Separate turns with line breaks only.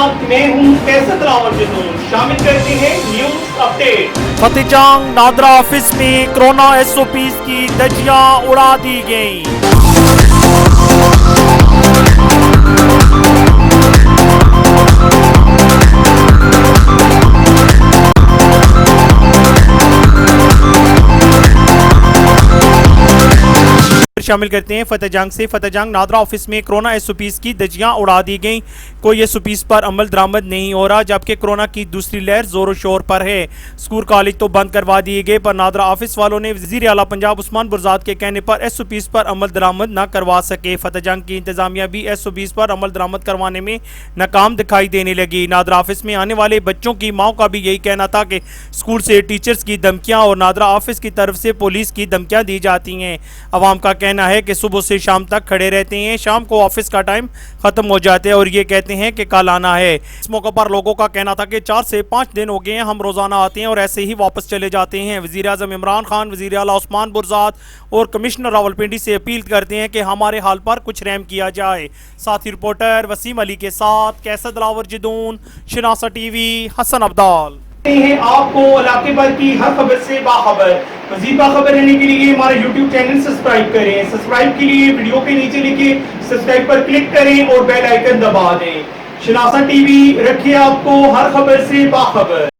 साथ मैं हूं कैसद रावल जदून। शामिल करते हैं news update.
Fateh Jang Nadra office में कोरोना SOPs की धज्जियां उड़ा दी गई। शामिल करते हैं फतेह जंग से। फतेह जंग नादरा ऑफिस में कोरोना SOPs की धज्जियां उड़ा दी गई। कोई SOPs पर अमल दरामद नहीं हो रहा, जबकि कोरोना की दूसरी लहर जोरों शोर पर है। स्कूल कॉलेज तो बंद करवा दिए गए, पर नादरा ऑफिस वालों ने वजीर आला पंजाब उस्मान बुरज़ाद के कहने पर SOPs पर अमल दरामद न करवा सके। फतेह जंग की इंतजामिया भी SOPs पर अमल दरामद करवाने में नाकाम दिखाई देने लगी। नादरा ऑफिस में आने वाले बच्चों की माओ का भी यही कहना था कि स्कूल से टीचर्स की धमकियां और नादरा ऑफिस की तरफ से पुलिस की धमकियां दी जाती हैं। अवाम का कहना है कि सुबह से शाम तक खड़े रहते हैं, शाम को ऑफिस का टाइम खत्म हो जाता है और ये कहते हैं कि कल आना है। इस मौके पर लोगों का कहना था कि 4 से 5 दिन हो गए हैं, हम रोजाना आते हैं और ऐसे ही वापस चले जाते हैं। वजीर आज़म इमरान खान, वजीर आला उस्मान बुरज़ाद और कमिश्नर रावलपिंडी से अपील करते हैं कि हमारे हाल पर कुछ रहम किया जाए। साथी रिपोर्टर वसीम अली के साथ कैसद रावल जदून, शनासा TV, हसन अब्दाल।
हैं आपको इलाके भर की हर खबर से बाखबर। मज़ीद बाखबर रहने के लिए हमारा YouTube चैनल सब्सक्राइब करें। सब्सक्राइब के लिए वीडियो के नीचे लिखे सब्सक्राइब पर क्लिक करें और बेल आइकन दबा दें। शनासा TV रखिए आपको हर खबर से बाखबर।